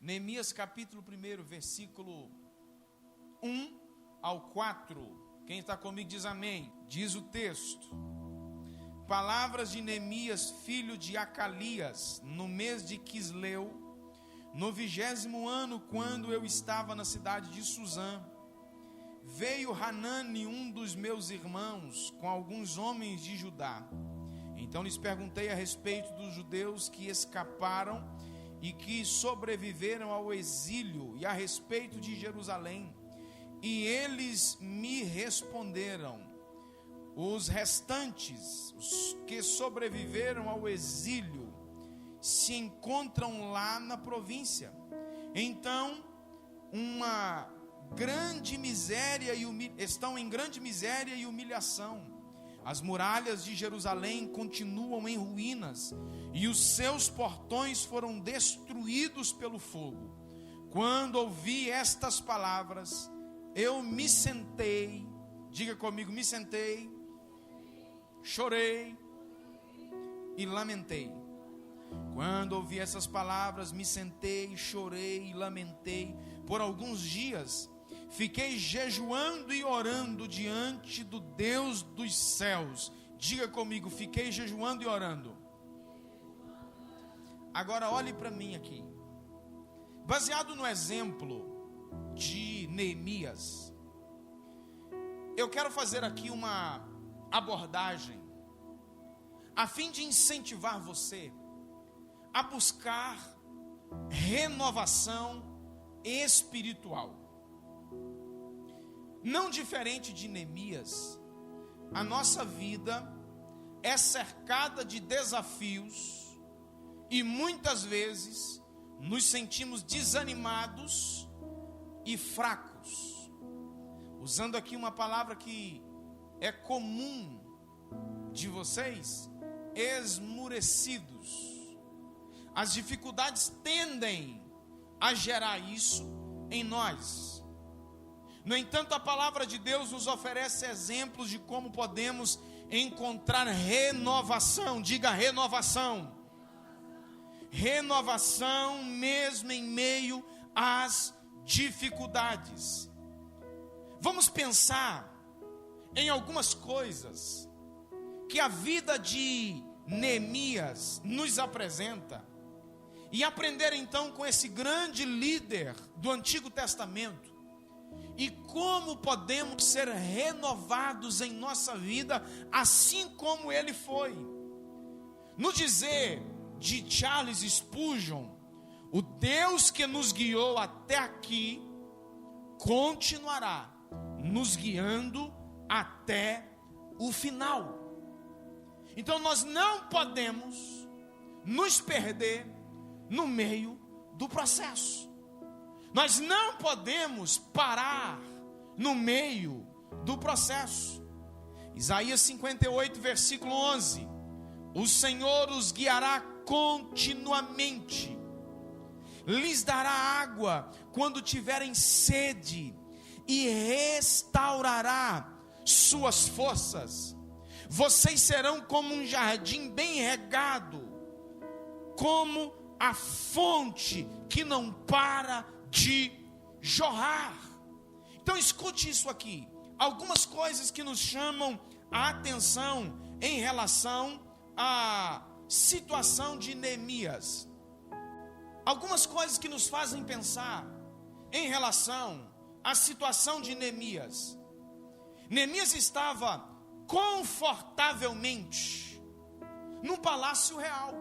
Neemias capítulo 1, versículo 1 ao 4. Quem está comigo diz amém. Diz o texto: palavras de Neemias, filho de Acalias, no mês de Quisleu, no 20º ano, quando eu estava na cidade de Suzã, veio Hanani, um dos meus irmãos, com alguns homens de Judá. Então lhes perguntei a respeito dos judeus que escaparam e que sobreviveram ao exílio, e a respeito de Jerusalém. E eles me responderam: os restantes, os que sobreviveram ao exílio, se encontram lá na província. Então, estão em grande miséria e humilhação. As muralhas de Jerusalém continuam em ruínas, e os seus portões foram destruídos pelo fogo. Quando ouvi estas palavras, eu me sentei, diga comigo, me sentei, chorei e lamentei. Quando ouvi essas palavras, me sentei, chorei e lamentei. Por alguns dias, fiquei jejuando e orando diante do Deus dos céus. Diga comigo, fiquei jejuando e orando. Agora olhe para mim aqui. Baseado no exemplo de Neemias, eu quero fazer aqui uma abordagem a fim de incentivar você a buscar renovação espiritual. Não diferente de Neemias, a nossa vida é cercada de desafios e muitas vezes nos sentimos desanimados e fracos. Usando aqui uma palavra que é comum de vocês, esmurecidos. As dificuldades tendem a gerar isso em nós. No entanto, a palavra de Deus nos oferece exemplos de como podemos encontrar renovação. Diga renovação. Renovação mesmo em meio às dificuldades. Vamos pensar em algumas coisas que a vida de Neemias nos apresenta e aprender então com esse grande líder do Antigo Testamento e como podemos ser renovados em nossa vida assim como ele foi. No dizer de Charles Spurgeon, o Deus que nos guiou até aqui continuará nos guiando até o final. Então nós não podemos nos perder no meio do processo. Nós não podemos parar no meio do processo. Isaías 58, versículo 11: o Senhor os guiará continuamente, lhes dará água quando tiverem sede, e restaurará suas forças. Vocês serão como um jardim bem regado, como a fonte que não para de jorrar. Então escute isso aqui. Algumas coisas que nos chamam a atenção em relação à situação de Neemias. Algumas coisas que nos fazem pensar em relação à situação de Neemias. Neemias estava confortavelmente num palácio real,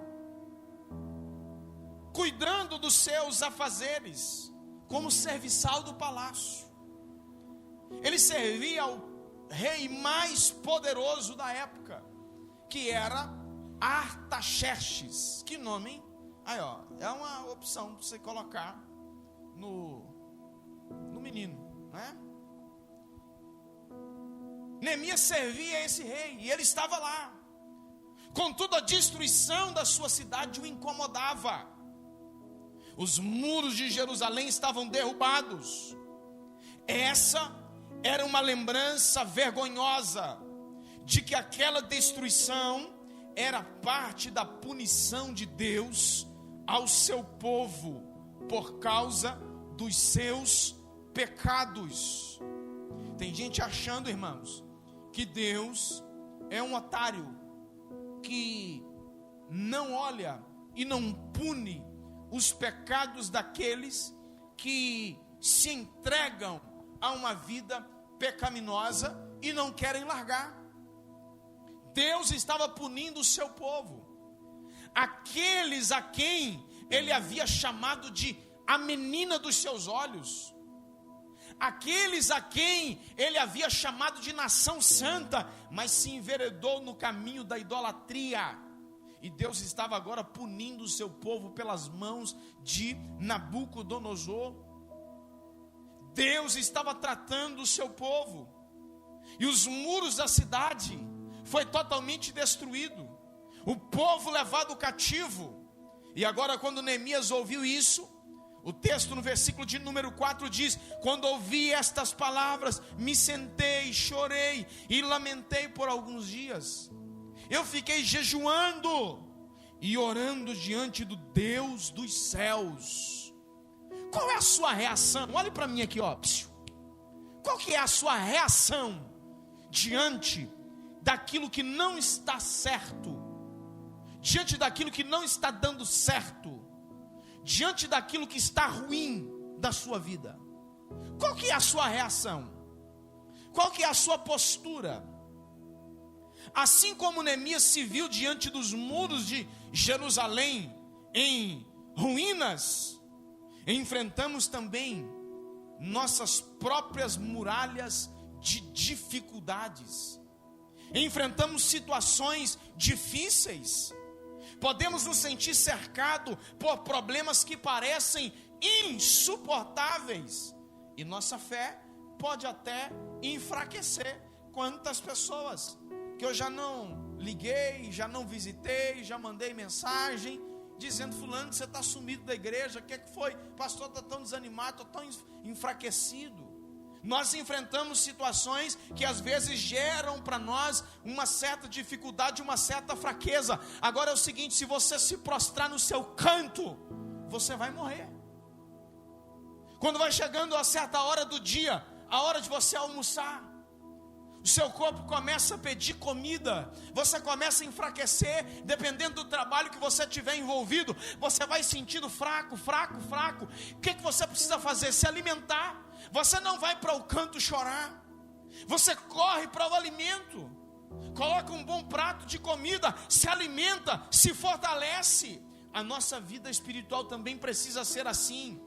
cuidando dos seus afazeres, como serviçal do palácio. Ele servia ao rei mais poderoso da época, que era Artaxerxes. Que nome, hein? Aí, ó, é uma opção para você colocar no menino, né? Neemias servia a esse rei, e ele estava lá. Contudo, a destruição da sua cidade o incomodava. Os muros de Jerusalém estavam derrubados. Essa era uma lembrança vergonhosa de que aquela destruição era parte da punição de Deus ao seu povo, por causa dos seus pecados. Tem gente achando, irmãos, que Deus é um otário, que não olha e não pune os pecados daqueles que se entregam a uma vida pecaminosa e não querem largar. Deus estava punindo o seu povo, aqueles a quem ele havia chamado de a menina dos seus olhos, aqueles a quem ele havia chamado de nação santa, mas se enveredou no caminho da idolatria. E Deus estava agora punindo o seu povo pelas mãos de Nabucodonosor. Deus estava tratando o seu povo, e os muros da cidade foi totalmente destruído, o povo levado cativo. E agora, quando Neemias ouviu isso, o texto no versículo de número 4 diz: quando ouvi estas palavras, me sentei, chorei e lamentei por alguns dias. Eu fiquei jejuando e orando diante do Deus dos céus. Qual é a sua reação? Olhe para mim aqui, ó. Qual que é a sua reação diante daquilo que não está certo, diante daquilo que não está dando certo, diante daquilo que está ruim da sua vida? Qual que é a sua reação? Qual que é a sua postura? Assim como Neemias se viu diante dos muros de Jerusalém em ruínas, enfrentamos também nossas próprias muralhas de dificuldades. Enfrentamos situações difíceis. Podemos nos sentir cercados por problemas que parecem insuportáveis, e nossa fé pode até enfraquecer. Quantas pessoas que eu já não liguei, já não visitei, já mandei mensagem dizendo: fulano, você está sumido da igreja, o que foi? Pastor, está tão desanimado, estou tão enfraquecido. Nós enfrentamos situações que às vezes geram para nós uma certa dificuldade, uma certa fraqueza. Agora é o seguinte: se você se prostrar no seu canto, você vai morrer. Quando vai chegando a certa hora do dia, a hora de você almoçar, o seu corpo começa a pedir comida, você começa a enfraquecer, dependendo do trabalho que você tiver envolvido, você vai sentindo fraco. O que você precisa fazer? Se alimentar. Você não vai para o canto chorar, você corre para o alimento, coloca um bom prato de comida, se alimenta, se fortalece. A nossa vida espiritual também precisa ser assim.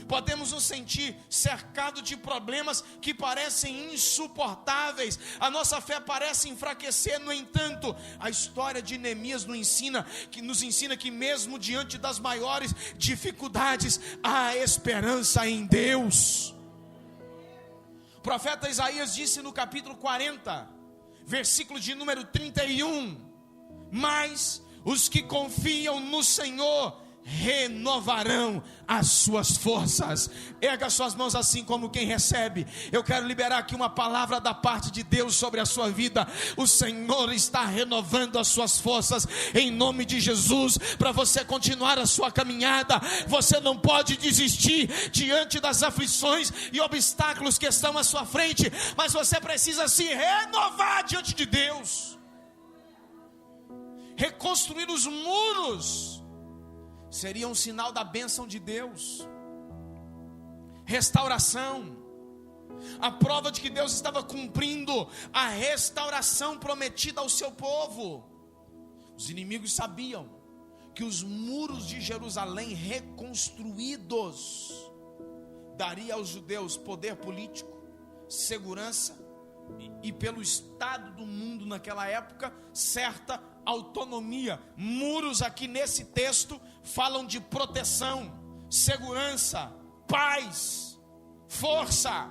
Podemos nos sentir cercados de problemas que parecem insuportáveis, a nossa fé parece enfraquecer. No entanto, a história de Neemias nos ensina que mesmo diante das maiores dificuldades, há esperança em Deus. O profeta Isaías disse no capítulo 40, versículo de número 31: mas os que confiam no Senhor renovarão as suas forças. Erga suas mãos assim como quem recebe. Eu quero liberar aqui uma palavra da parte de Deus sobre a sua vida. O Senhor está renovando as suas forças em nome de Jesus, para você continuar a sua caminhada. Você não pode desistir diante das aflições e obstáculos que estão à sua frente, mas você precisa se renovar diante de Deus. Reconstruir os muros seria um sinal da bênção de Deus. Restauração, a prova de que Deus estava cumprindo a restauração prometida ao seu povo. Os inimigos sabiam que os muros de Jerusalém reconstruídos daria aos judeus poder político, segurança e pelo estado do mundo naquela época, certa autonomia. Muros aqui nesse texto falam de proteção, segurança, paz, força.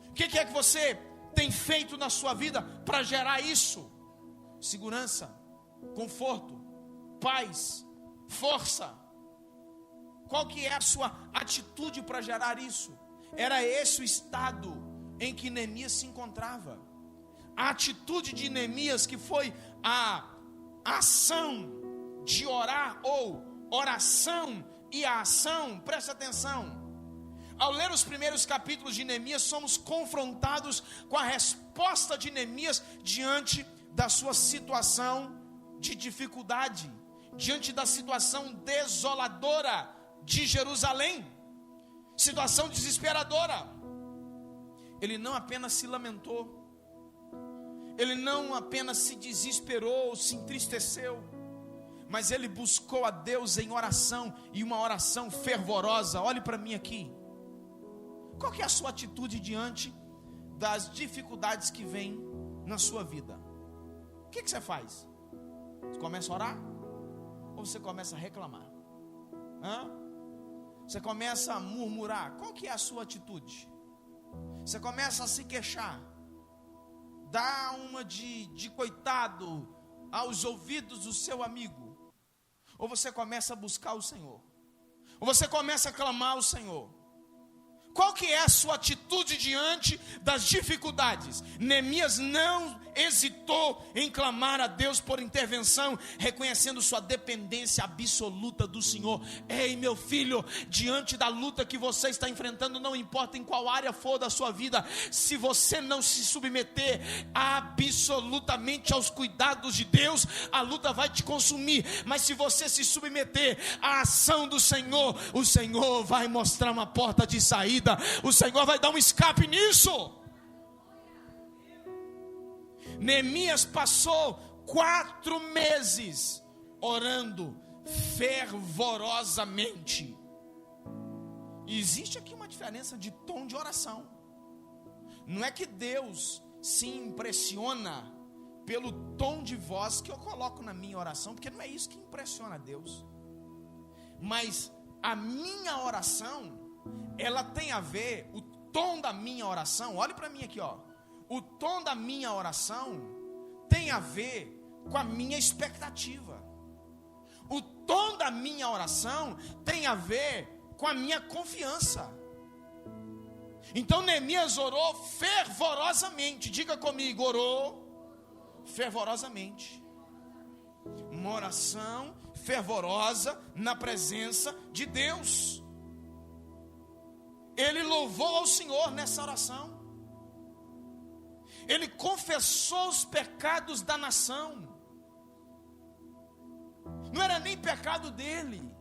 O que é que você tem feito na sua vida para gerar isso? Segurança, conforto, paz, força. Qual que é a sua atitude para gerar isso? Era esse o estado em que Neemias se encontrava. A atitude de Neemias, que foi a ação de orar ou oração e a ação, preste atenção. Ao ler os primeiros capítulos de Neemias, somos confrontados com a resposta de Neemias diante da sua situação de dificuldade, diante da situação desoladora de Jerusalém, situação desesperadora. Ele não apenas se lamentou, ele não apenas se desesperou, se entristeceu, mas ele buscou a Deus em oração, e uma oração fervorosa. Olhe para mim aqui. Qual que é a sua atitude diante das dificuldades que vêm na sua vida? O que você faz? Você começa a orar? Ou você começa a reclamar? Você começa a murmurar? Qual que é a sua atitude? Você começa a se queixar, dá uma de coitado aos ouvidos do seu amigo? Ou você começa a buscar o Senhor? Ou você começa a clamar ao Senhor? Qual que é a sua atitude diante das dificuldades? Neemias não hesitou em clamar a Deus por intervenção, reconhecendo sua dependência absoluta do Senhor. Ei, meu filho, diante da luta que você está enfrentando, não importa em qual área for da sua vida, se você não se submeter absolutamente aos cuidados de Deus, a luta vai te consumir. Mas se você se submeter à ação do Senhor, o Senhor vai mostrar uma porta de saída. O Senhor vai dar um escape nisso. Neemias passou 4 meses orando fervorosamente. E existe aqui uma diferença de tom de oração. Não é que Deus se impressiona pelo tom de voz que eu coloco na minha oração, porque não é isso que impressiona Deus. Mas a minha oração, ela tem a ver, o tom da minha oração, olhe para mim aqui, ó. O tom da minha oração tem a ver com a minha expectativa. O tom da minha oração tem a ver com a minha confiança. Então Neemias orou fervorosamente. Diga comigo, orou fervorosamente. Uma oração fervorosa na presença de Deus. Ele louvou ao Senhor nessa oração. Ele confessou os pecados da nação. Não era nem pecado dele,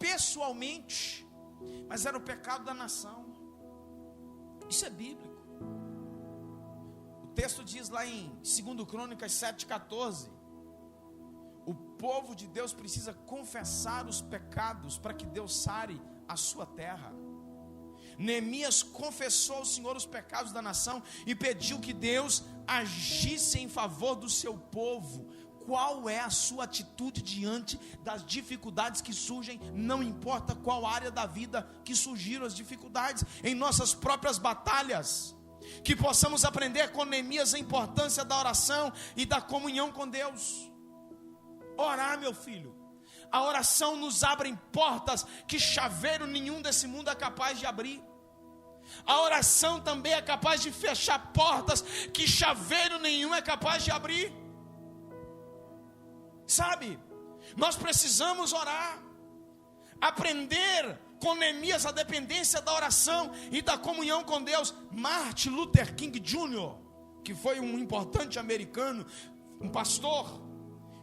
pessoalmente, mas era o pecado da nação. Isso é bíblico. O texto diz lá em 2 Crônicas 7,14: o povo de Deus precisa confessar os pecados para que Deus sare a sua terra. Neemias confessou ao Senhor os pecados da nação e pediu que Deus agisse em favor do seu povo. Qual é a sua atitude diante das dificuldades que surgem? Não importa qual área da vida que surgiram as dificuldades, em nossas próprias batalhas, que possamos aprender com Neemias a importância da oração e da comunhão com Deus. Orar, meu filho. A oração nos abre portas que chaveiro nenhum desse mundo é capaz de abrir. A oração também é capaz de fechar portas que chaveiro nenhum é capaz de abrir. Sabe, nós precisamos orar, aprender com Neemias a dependência da oração e da comunhão com Deus. Martin Luther King Jr., que foi um importante americano, um pastor,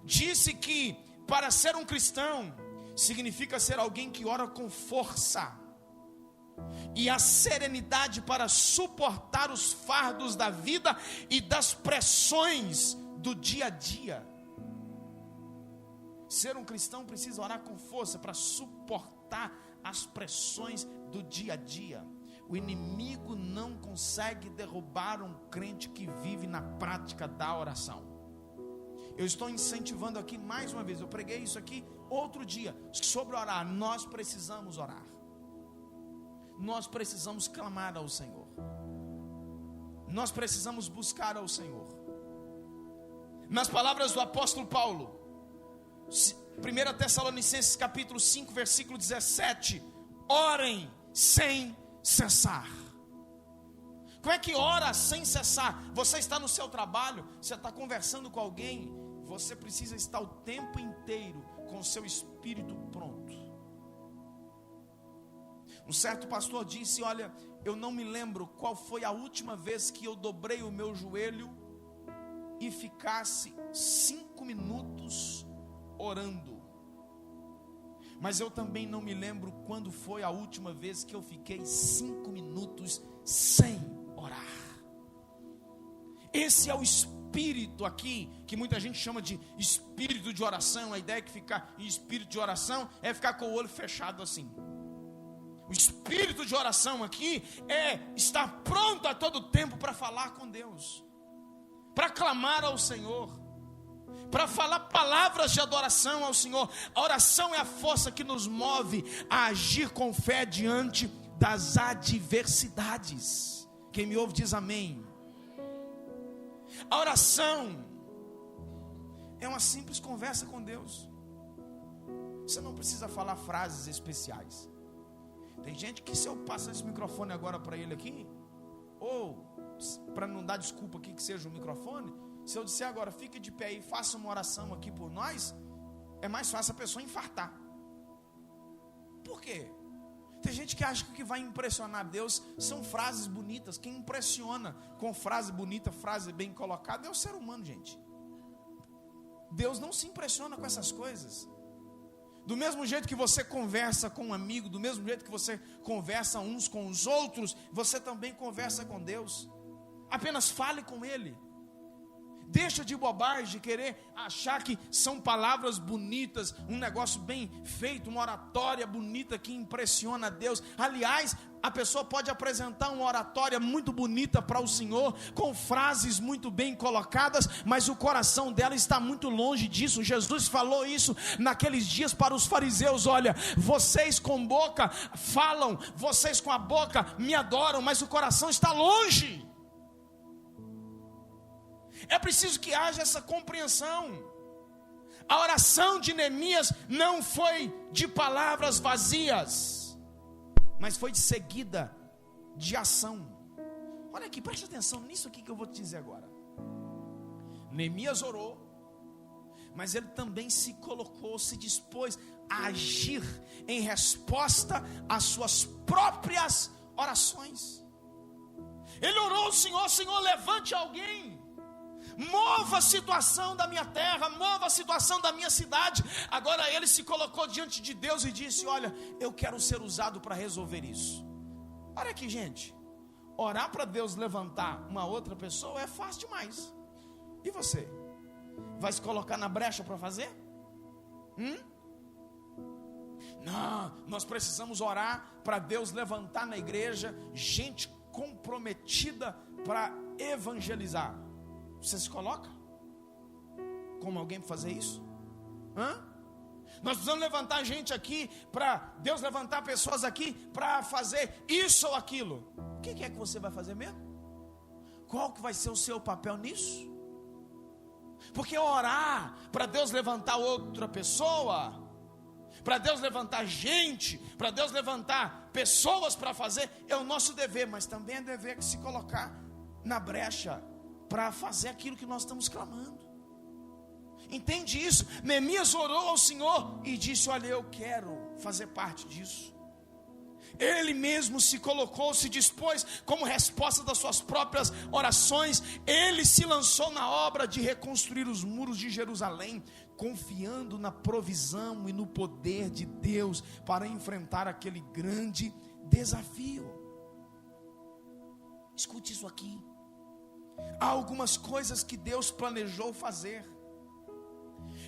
disse que para ser um cristão significa ser alguém que ora com força e a serenidade para suportar os fardos da vida e das pressões do dia a dia. Ser um cristão precisa orar com força para suportar as pressões do dia a dia. O inimigo não consegue derrubar um crente que vive na prática da oração. Eu estou incentivando aqui mais uma vez, eu preguei isso aqui outro dia, sobre orar. Nós precisamos orar. Nós precisamos clamar ao Senhor. Nós precisamos buscar ao Senhor. Nas palavras do apóstolo Paulo, 1 Tessalonicenses capítulo 5, versículo 17: orem sem cessar. Como é que ora sem cessar? Você está no seu trabalho, você está conversando com alguém, você precisa estar o tempo inteiro com o seu espírito pronto. Um certo pastor disse: olha, eu não me lembro qual foi a última vez que eu dobrei o meu joelho e ficasse 5 minutos orando. Mas eu também não me lembro quando foi a última vez que eu fiquei 5 minutos sem orar. Esse é o espírito aqui, que muita gente chama de espírito de oração. A ideia é que ficar em espírito de oração é ficar com o olho fechado assim. O espírito de oração aqui é estar pronto a todo tempo para falar com Deus, para clamar ao Senhor, para falar palavras de adoração ao Senhor. A oração é a força que nos move a agir com fé diante das adversidades. Quem me ouve diz amém. A oração é uma simples conversa com Deus. Você não precisa falar frases especiais. Tem gente que, se eu passar esse microfone agora para ele aqui, ou para não dar desculpa aqui que seja o microfone, se eu disser agora, fique de pé e faça uma oração aqui por nós, é mais fácil a pessoa infartar. Por quê? Tem gente que acha que o que vai impressionar Deus são frases bonitas. Quem impressiona com frase bonita, frase bem colocada, é o ser humano, gente. Deus não se impressiona com essas coisas. Do mesmo jeito que você conversa com um amigo, do mesmo jeito que você conversa uns com os outros, você também conversa com Deus. Apenas fale com Ele. Deixa de bobagem, de querer achar que são palavras bonitas, um negócio bem feito, uma oratória bonita que impressiona a Deus. Aliás, a pessoa pode apresentar uma oratória muito bonita para o Senhor, com frases muito bem colocadas, mas o coração dela está muito longe disso. Jesus falou isso naqueles dias para os fariseus: olha, vocês com boca falam, vocês com a boca me adoram, mas o coração está longe. É preciso que haja essa compreensão. A oração de Neemias não foi de palavras vazias, mas foi seguida de ação. Olha aqui, preste atenção nisso aqui que eu vou te dizer agora. Neemias orou, mas ele também se colocou, se dispôs a agir em resposta às suas próprias orações. Ele orou ao Senhor: Senhor, levante alguém, mova a situação da minha terra, mova a situação da minha cidade. Agora ele se colocou diante de Deus e disse: olha, eu quero ser usado para resolver isso. Olha aqui, gente, orar para Deus levantar uma outra pessoa é fácil demais. E você? Vai se colocar na brecha para fazer? Não, nós precisamos orar para Deus levantar na igreja gente comprometida para evangelizar. Você se coloca como alguém para fazer isso? Nós precisamos levantar gente aqui, para Deus levantar pessoas aqui para fazer isso ou aquilo. O que é que você vai fazer mesmo? Qual que vai ser o seu papel nisso? Porque orar para Deus levantar outra pessoa, para Deus levantar gente, para Deus levantar pessoas para fazer, é o nosso dever, mas também é dever de se colocar na brecha para fazer aquilo que nós estamos clamando. Entende isso? Neemias orou ao Senhor e disse: olha, eu quero fazer parte disso. Ele mesmo se colocou, se dispôs, como resposta das suas próprias orações. Ele se lançou na obra de reconstruir os muros de Jerusalém, confiando na provisão e no poder de Deus para enfrentar aquele grande desafio. Escute isso aqui. Há algumas coisas que Deus planejou fazer,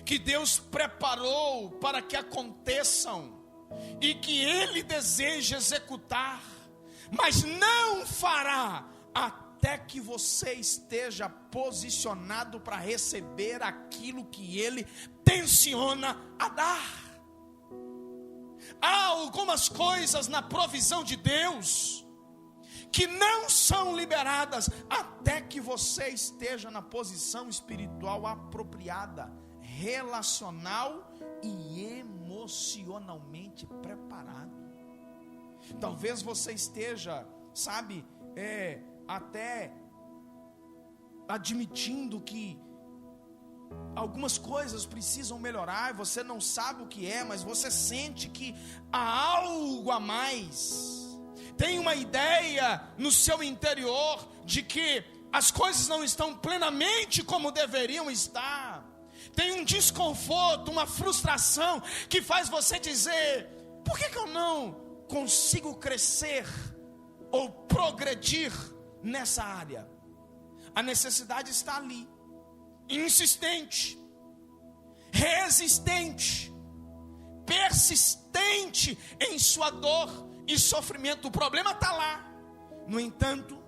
que Deus preparou para que aconteçam, e que Ele deseja executar, mas não fará até que você esteja posicionado para receber aquilo que Ele tenciona a dar. Há algumas coisas na provisão de Deus que não são liberadas até que você esteja na posição espiritual apropriada, relacional e emocionalmente preparado. Talvez você esteja, até admitindo que algumas coisas precisam melhorar, você não sabe o que é, mas você sente que há algo a mais. Tem uma ideia no seu interior de que as coisas não estão plenamente como deveriam estar. Tem um desconforto, uma frustração que faz você dizer: por que eu não consigo crescer ou progredir nessa área? A necessidade está ali, insistente, resistente, persistente em sua dor e sofrimento. O problema está lá. No entanto,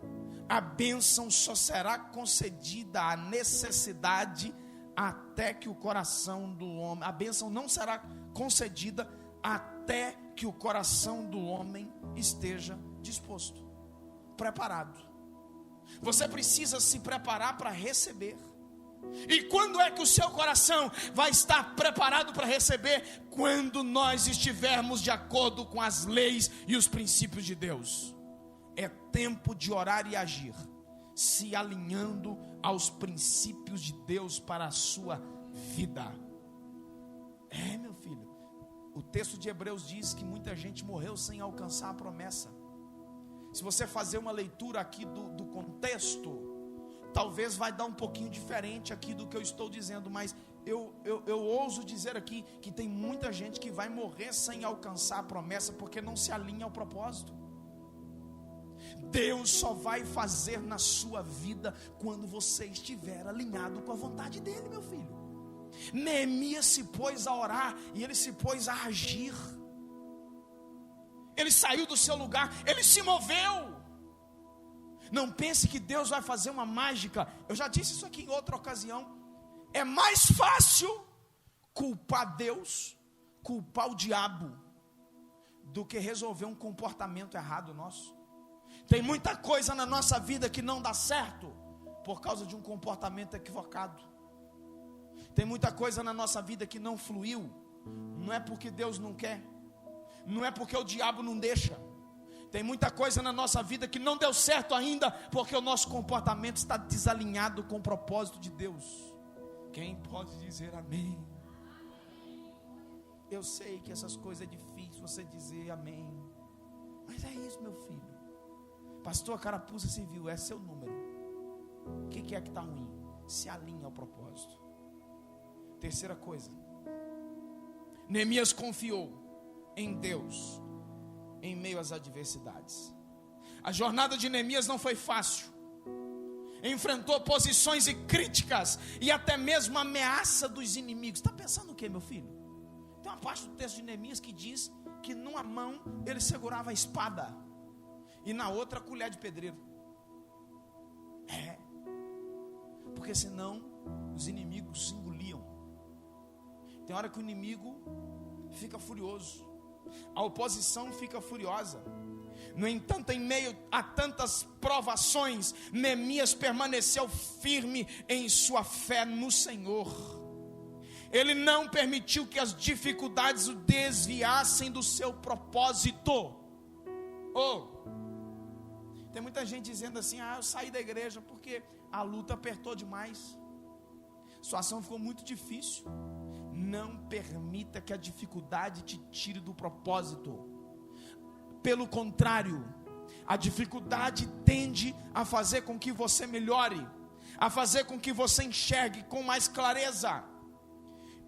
a bênção só será concedida à necessidade até que o coração do homem, a bênção não será concedida até que o coração do homem esteja disposto, preparado. Você precisa se preparar para receber. E quando é que o seu coração vai estar preparado para receber? Quando nós estivermos de acordo com as leis e os princípios de Deus. É tempo de orar e agir, se alinhando aos princípios de Deus para a sua vida. Meu filho, o texto de Hebreus diz que muita gente morreu sem alcançar a promessa. Se você fazer uma leitura aqui do contexto, talvez vai dar um pouquinho diferente aqui do que eu estou dizendo, mas eu ouso dizer aqui que tem muita gente que vai morrer sem alcançar a promessa porque não se alinha ao propósito. Deus só vai fazer na sua vida quando você estiver alinhado com a vontade dele, meu filho. Neemias se pôs a orar e ele se pôs a agir. Ele saiu do seu lugar, ele se moveu. Não pense que Deus vai fazer uma mágica. Eu já disse isso aqui em outra ocasião. É mais fácil culpar Deus, culpar o diabo, do que resolver um comportamento errado nosso. Tem muita coisa na nossa vida que não dá certo por causa de um comportamento equivocado. Tem muita coisa na nossa vida que não fluiu. Não é porque Deus não quer, não é porque o diabo não deixa. Tem muita coisa na nossa vida que não deu certo ainda porque o nosso comportamento está desalinhado com o propósito de Deus. Quem pode dizer amém? Eu sei que essas coisas é difícil você dizer amém, mas é isso, meu filho. Pastor, a carapuça civil é seu número. O que é que está ruim? Se alinha ao propósito. Terceira coisa, Neemias confiou em Deus em meio às adversidades. A jornada de Neemias não foi fácil. Enfrentou oposições e críticas e até mesmo ameaça dos inimigos. Está pensando o que, meu filho? Tem uma parte do texto de Neemias que diz que numa mão ele segurava a espada e na outra a colher de pedreiro. Porque senão os inimigos se engoliam. Tem hora que o inimigo fica furioso, a oposição fica furiosa. No entanto, em meio a tantas provações, Neemias permaneceu firme em sua fé no Senhor. Ele não permitiu que as dificuldades o desviassem do seu propósito. Tem muita gente dizendo assim: eu saí da igreja porque a luta apertou demais, a situação ficou muito difícil. Não permita que a dificuldade te tire do propósito. Pelo contrário, a dificuldade tende a fazer com que você melhore, a fazer com que você enxergue com mais clareza.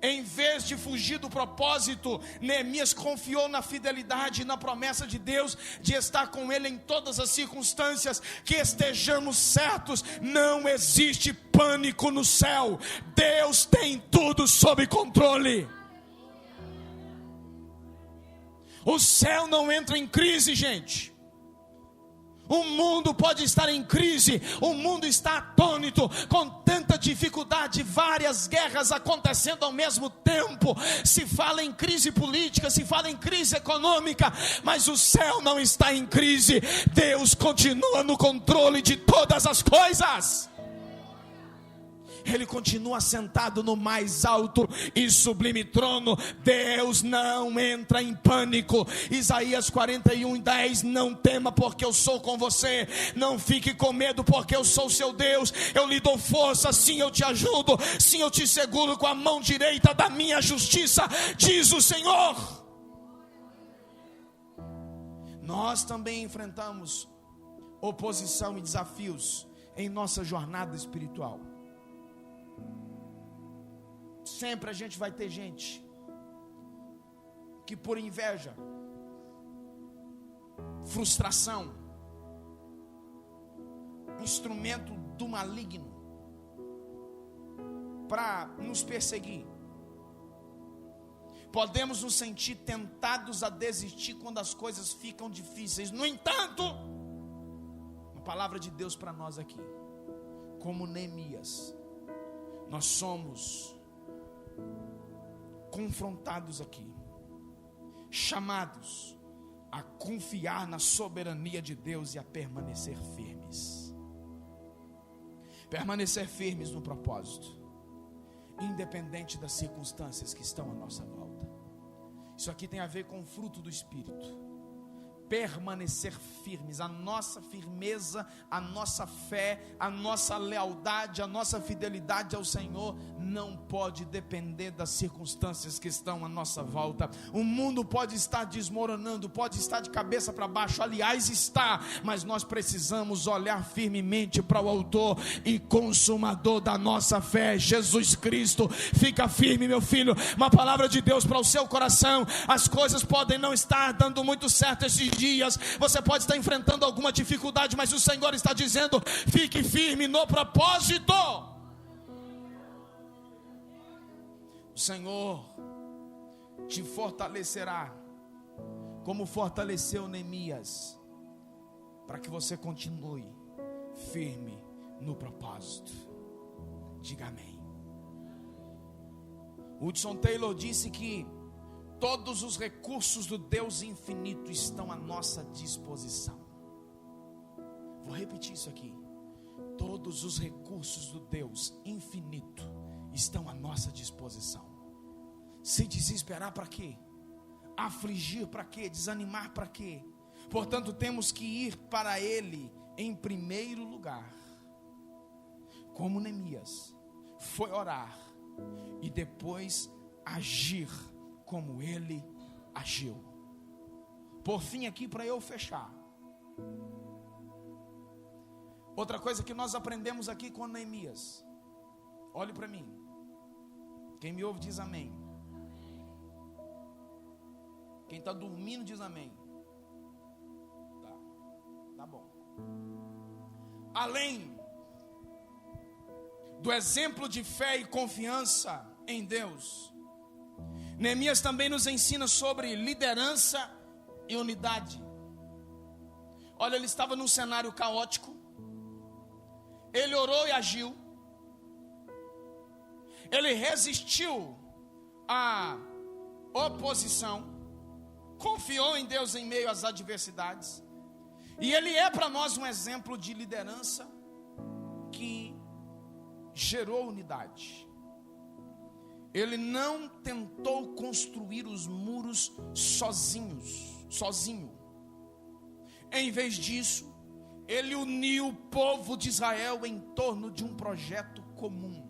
Em vez de fugir do propósito, Neemias confiou na fidelidade e na promessa de Deus de estar com ele em todas as circunstâncias. Que estejamos certos, não existe pânico no céu. Deus tem tudo sob controle. O céu não entra em crise, gente. O mundo pode estar em crise, o mundo está atônito, com tanta dificuldade, várias guerras acontecendo ao mesmo tempo. Se fala em crise política, se fala em crise econômica, mas o céu não está em crise. Deus continua no controle de todas as coisas. Ele continua sentado no mais alto e sublime trono. Deus não entra em pânico. Isaías 41:10: não tema, porque eu sou com você. Não fique com medo, porque eu sou seu Deus. Eu lhe dou força, sim, eu te ajudo. Sim, eu te seguro com a mão direita da minha justiça, diz o Senhor. Nós também enfrentamos oposição e desafios em nossa jornada espiritual. Sempre a gente vai ter gente que, por inveja, frustração, instrumento do maligno para nos perseguir. Podemos nos sentir tentados a desistir quando as coisas ficam difíceis. No entanto, uma palavra de Deus para nós aqui, como Neemias, nós somos confrontados aqui, chamados a confiar na soberania de Deus e a permanecer firmes. Permanecer firmes no propósito, independente das circunstâncias que estão à nossa volta. Isso aqui tem a ver com o fruto do Espírito. Permanecer firmes, a nossa firmeza, a nossa fé, a nossa lealdade, a nossa fidelidade ao Senhor não pode depender das circunstâncias que estão à nossa volta. O mundo pode estar desmoronando, pode estar de cabeça para baixo, aliás está, mas nós precisamos olhar firmemente para o autor e consumador da nossa fé, Jesus Cristo. Fica firme, meu filho. Uma palavra de Deus para o seu coração. As coisas podem não estar dando muito certo esses dias, você pode estar enfrentando alguma dificuldade, mas o Senhor está dizendo: fique firme no propósito. O Senhor te fortalecerá, como fortaleceu Neemias, para que você continue firme no propósito. Diga amém. Hudson Taylor disse que todos os recursos do Deus infinito estão à nossa disposição. Vou repetir isso aqui. Todos os recursos do Deus infinito estão à nossa disposição. Se desesperar para quê? Afligir para quê? Desanimar para quê? Portanto, temos que ir para Ele em primeiro lugar. Como Neemias foi orar e depois agir como ele agiu. Por fim, aqui para eu fechar, outra coisa que nós aprendemos aqui com Neemias. Olhe para mim. Quem me ouve diz amém. Quem está dormindo diz amém. Tá bom. Além do exemplo de fé e confiança em Deus, Neemias também nos ensina sobre liderança e unidade. Olha, ele estava num cenário caótico. Ele orou e agiu. Ele resistiu à oposição. Confiou em Deus em meio às adversidades. E ele é para nós um exemplo de liderança que gerou unidade. Ele não tentou construir os muros sozinho. Em vez disso, ele uniu o povo de Israel em torno de um projeto comum.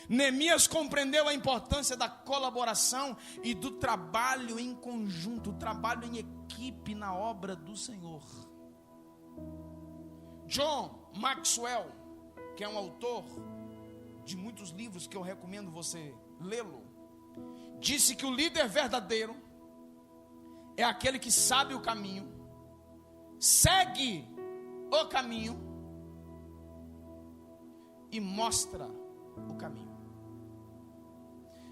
Neemias compreendeu a importância da colaboração e do trabalho em conjunto, o trabalho em equipe na obra do Senhor. John Maxwell, que é um autor de muitos livros que eu recomendo você lê-lo, disse que o líder verdadeiro é aquele que sabe o caminho, segue o caminho e mostra o caminho.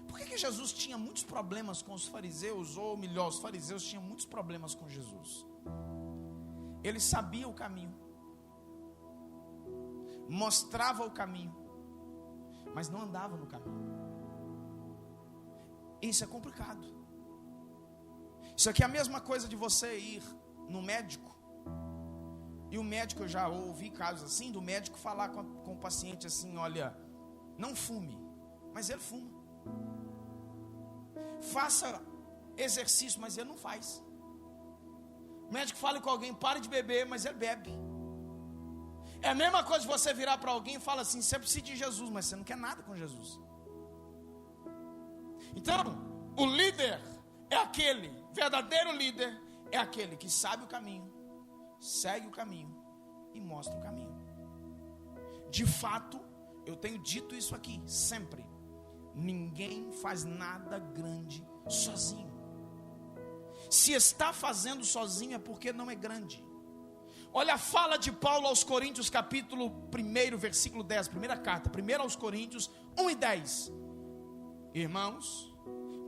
Por que Jesus tinha muitos problemas com os fariseus? Ou melhor, os fariseus tinham muitos problemas com Jesus. Ele sabia o caminho, mostrava o caminho, mas não andava no caminho. Isso é complicado. Isso aqui é a mesma coisa de você ir no médico, e o médico, eu já ouvi casos assim, do médico falar com o paciente assim: olha, não fume, mas ele fuma. Faça exercício, mas ele não faz. O médico fala com alguém, pare de beber, mas ele bebe. É a mesma coisa de você virar para alguém e falar assim, você precisa de Jesus, mas você não quer nada com Jesus. Então, o líder é aquele, verdadeiro líder é aquele que sabe o caminho, segue o caminho e mostra o caminho. De fato, eu tenho dito isso aqui sempre: ninguém faz nada grande sozinho. Se está fazendo sozinho é porque não é grande. Olha a fala de Paulo aos Coríntios, capítulo 1, versículo 10, primeira carta, 1 aos Coríntios 1 e 10. Irmãos,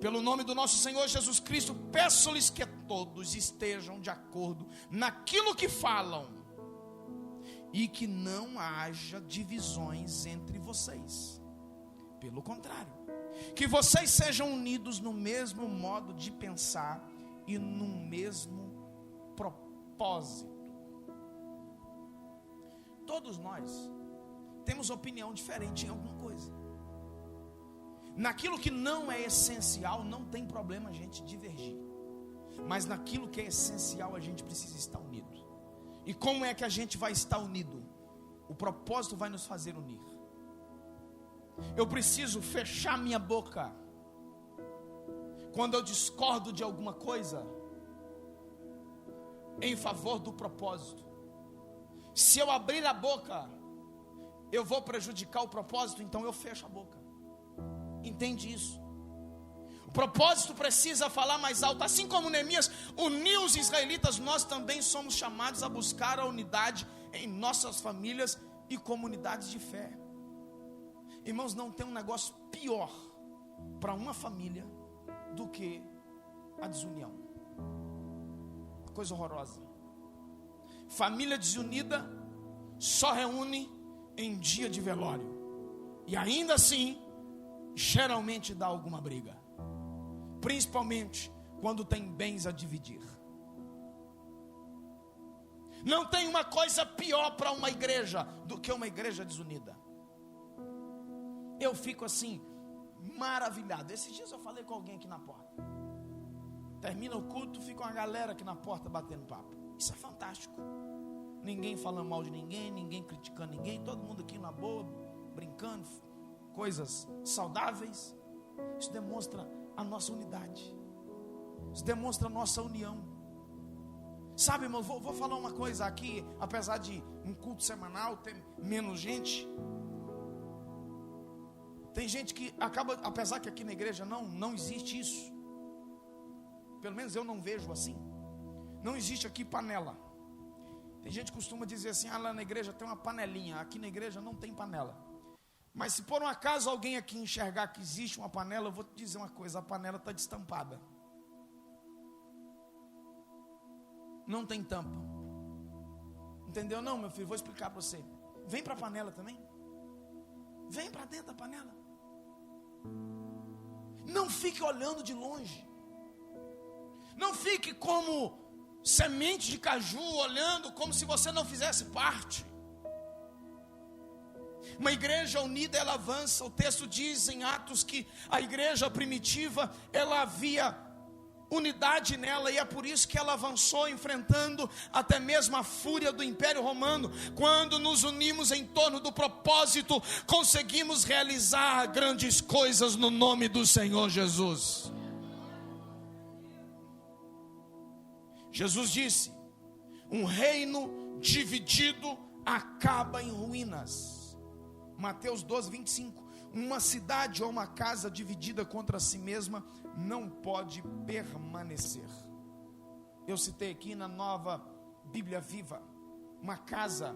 pelo nome do nosso Senhor Jesus Cristo, peço-lhes que todos estejam de acordo naquilo que falam, e que não haja divisões entre vocês. Pelo contrário, que vocês sejam unidos no mesmo modo de pensar e no mesmo propósito. Todos nós temos opinião diferente em alguma coisa. Naquilo que não é essencial, não tem problema a gente divergir. Mas naquilo que é essencial, a gente precisa estar unido. E como é que a gente vai estar unido? O propósito vai nos fazer unir. Eu preciso fechar minha boca quando eu discordo de alguma coisa em favor do propósito. Se eu abrir a boca, eu vou prejudicar o propósito, então eu fecho a boca. Entende isso? O propósito precisa falar mais alto. Assim como Neemias uniu os israelitas, nós também somos chamados a buscar a unidade em nossas famílias e comunidades de fé. Irmãos, não tem um negócio pior para uma família do que a desunião. Uma coisa horrorosa. Família desunida só reúne em dia de velório. E ainda assim, geralmente dá alguma briga. Principalmente quando tem bens a dividir. Não tem uma coisa pior para uma igreja do que uma igreja desunida. Eu fico assim, maravilhado. Esses dias eu falei com alguém aqui na porta. Termina o culto, fica uma galera aqui na porta batendo papo. Isso é fantástico. Ninguém falando mal de ninguém, ninguém criticando ninguém, todo mundo aqui na boa, brincando, coisas saudáveis. Isso demonstra a nossa unidade. Isso demonstra a nossa união. Sabe, irmão, vou falar uma coisa aqui, apesar de um culto semanal ter menos gente. Tem gente que acaba, apesar que aqui na igreja não existe isso. Pelo menos eu não vejo assim. Não existe aqui panela. Tem gente que costuma dizer assim, lá na igreja tem uma panelinha, aqui na igreja não tem panela. Mas se por um acaso alguém aqui enxergar que existe uma panela, eu vou te dizer uma coisa, a panela está destampada. Não tem tampa. Entendeu? Não, meu filho, vou explicar para você. Vem para a panela também. Vem para dentro da panela. Não fique olhando de longe. Não fique como semente de caju, olhando como se você não fizesse parte. Uma igreja unida, ela avança. O texto diz em Atos que a igreja primitiva, ela havia unidade nela, e é por isso que ela avançou, enfrentando até mesmo a fúria do Império Romano. Quando nos unimos em torno do propósito, conseguimos realizar grandes coisas no nome do Senhor Jesus. Jesus disse: um reino dividido acaba em ruínas. Mateus 12, 25. Uma cidade ou uma casa dividida contra si mesma não pode permanecer. Eu citei aqui na Nova Bíblia Viva, uma casa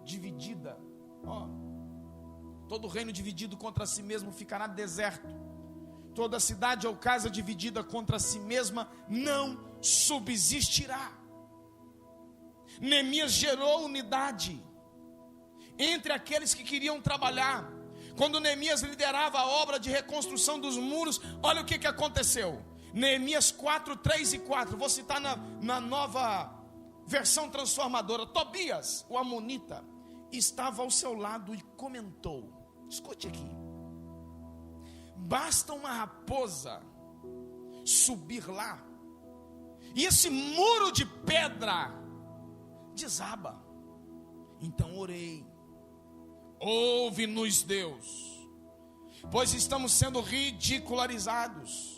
dividida, todo reino dividido contra si mesmo ficará deserto. Toda cidade ou casa dividida contra si mesma não subsistirá. Neemias gerou unidade entre aqueles que queriam trabalhar. Quando Neemias liderava a obra de reconstrução dos muros, olha o que aconteceu. Neemias 4, 3 e 4, vou citar na nova versão transformadora. Tobias, o amonita, estava ao seu lado e comentou. Escute aqui. Basta uma raposa subir lá, e esse muro de pedra desaba. Então orei: ouve-nos, Deus, pois estamos sendo ridicularizados.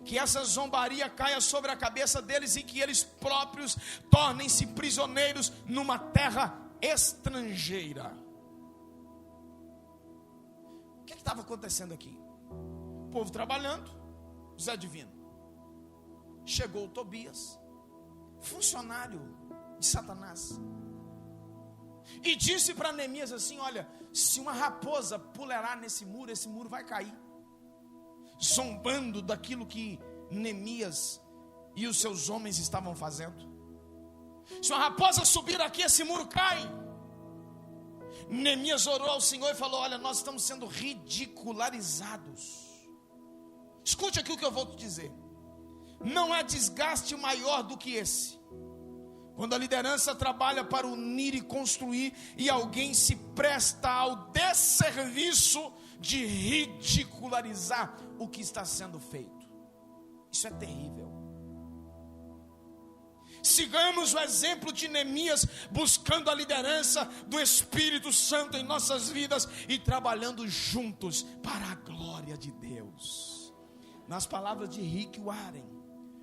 Que essa zombaria caia sobre a cabeça deles e que eles próprios tornem-se prisioneiros numa terra estrangeira. O que estava acontecendo aqui? O povo trabalhando, Zé Divino. Chegou Tobias, funcionário de Satanás, e disse para Neemias assim: olha, se uma raposa pulará nesse muro, esse muro vai cair. Zombando daquilo que Neemias e os seus homens estavam fazendo. Se uma raposa subir aqui, esse muro cai. Neemias orou ao Senhor e falou: olha, nós estamos sendo ridicularizados. Escute aqui o que eu vou te dizer. Não há desgaste maior do que esse, quando a liderança trabalha para unir e construir, e alguém se presta ao desserviço de ridicularizar o que está sendo feito. Isso é terrível. Sigamos o exemplo de Neemias, buscando a liderança do Espírito Santo em nossas vidas e trabalhando juntos para a glória de Deus. Nas palavras de Rick Warren,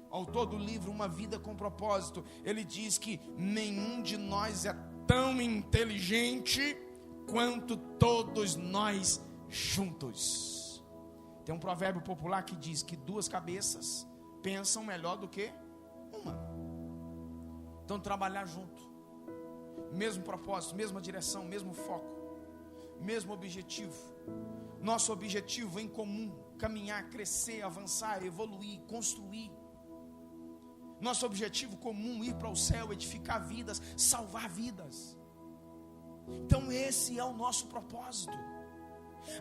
autor do livro Uma Vida com Propósito, ele diz que nenhum de nós é tão inteligente quanto todos nós juntos. Tem um provérbio popular que diz que duas cabeças pensam melhor do que uma. Então trabalhar junto, mesmo propósito, mesma direção, mesmo foco, mesmo objetivo. Nosso objetivo em comum: caminhar, crescer, avançar, evoluir, construir. Nosso objetivo comum: ir para o céu, edificar vidas, salvar vidas. Então esse é o nosso propósito.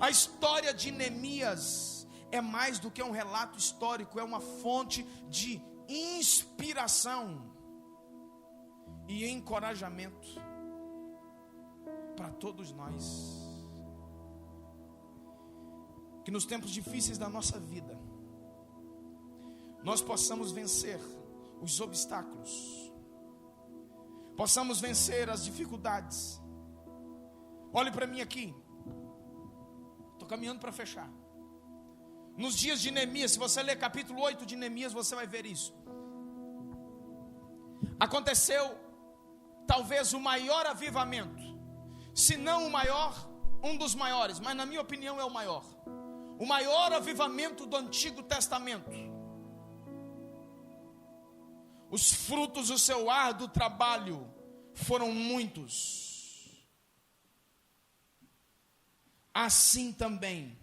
A história de Neemias é mais do que um relato histórico, é uma fonte de inspiração e encorajamento para todos nós. Que nos tempos difíceis da nossa vida, nós possamos vencer os obstáculos, possamos vencer as dificuldades. Olhe para mim aqui, estou caminhando para fechar. Nos dias de Neemias, se você ler capítulo 8 de Neemias, você vai ver isso. Aconteceu talvez o maior avivamento, se não o maior, um dos maiores, mas na minha opinião é o maior avivamento do Antigo Testamento. Os frutos do seu árduo trabalho foram muitos. Assim também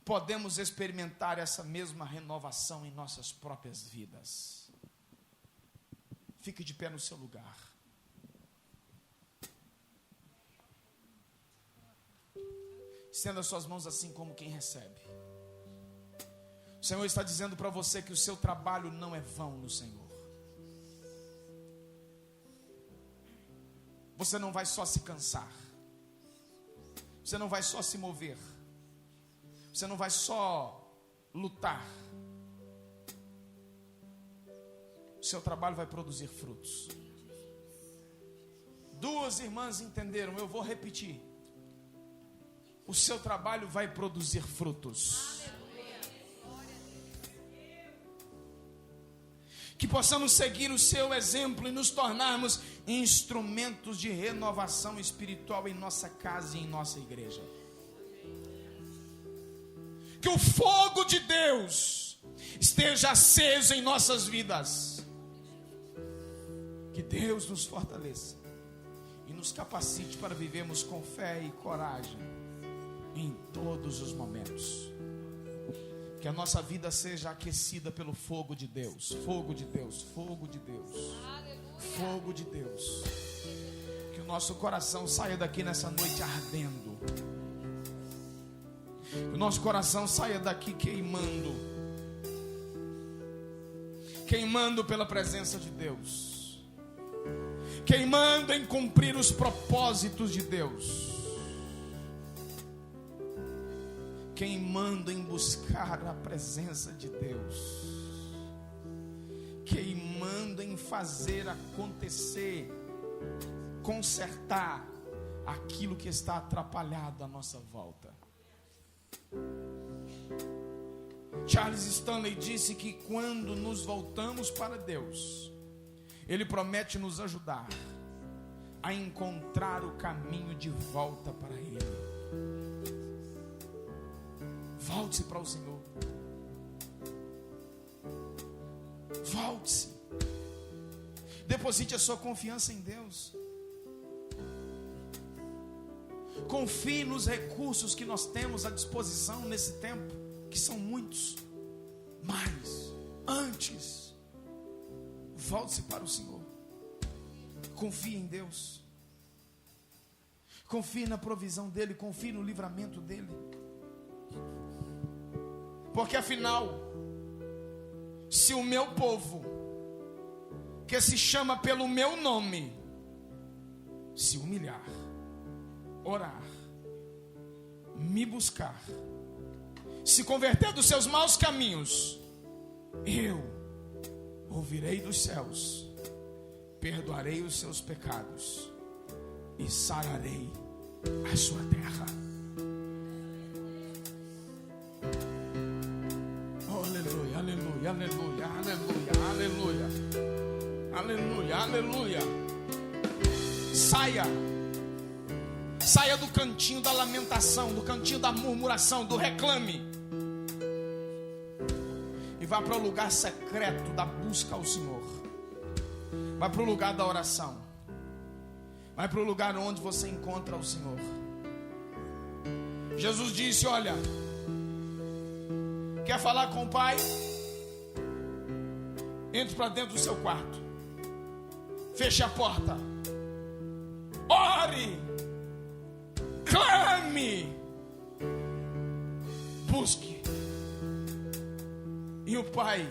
podemos experimentar essa mesma renovação em nossas próprias vidas. Fique de pé no seu lugar. Estenda suas mãos assim como quem recebe. O Senhor está dizendo para você que o seu trabalho não é vão no Senhor. Você não vai só se cansar. Você não vai só se mover. Você não vai só lutar. O seu trabalho vai produzir frutos. Duas irmãs entenderam, eu vou repetir. O seu trabalho vai produzir frutos. Que possamos seguir o seu exemplo e nos tornarmos instrumentos de renovação espiritual em nossa casa e em nossa igreja. Que o fogo de Deus esteja aceso em nossas vidas. Que Deus nos fortaleça e nos capacite para vivermos com fé e coragem em todos os momentos. Que a nossa vida seja aquecida pelo fogo de Deus. Fogo de Deus, fogo de Deus. Fogo de Deus. Que o nosso coração saia daqui nessa noite ardendo. Que o nosso coração saia daqui queimando. Queimando pela presença de Deus. Queimando em cumprir os propósitos de Deus. queimando em buscar a presença de Deus, queimando em fazer acontecer, consertar aquilo que está atrapalhado à nossa volta. Charles Stanley disse que quando nos voltamos para Deus, Ele promete nos ajudar a encontrar o caminho de volta para Ele. Volte-se para o Senhor. Volte-se. Deposite a sua confiança em Deus. Confie nos recursos que nós temos à disposição nesse tempo, que são muitos. Mas, antes, volte-se para o Senhor. Confie em Deus. Confie na provisão dEle. Confie no livramento dEle. Porque afinal, se o meu povo, que se chama pelo meu nome, se humilhar, orar, me buscar, se converter dos seus maus caminhos, eu ouvirei dos céus, perdoarei os seus pecados e sararei a sua terra. Oh, aleluia, aleluia, aleluia, aleluia, aleluia, aleluia, aleluia. Saia do cantinho da lamentação, do cantinho da murmuração, do reclame, e vá para o lugar secreto da busca ao Senhor. Vai para o lugar da oração. Vai para o lugar onde você encontra o Senhor. Jesus disse: olha, quer falar com o Pai? Entre para dentro do seu quarto, feche a porta, ore, clame, busque, e o Pai,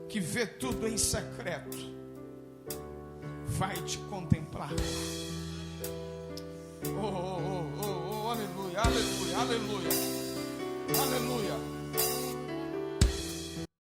que vê tudo em secreto, vai te contemplar. Oh, aleluia, aleluia, aleluia, aleluia.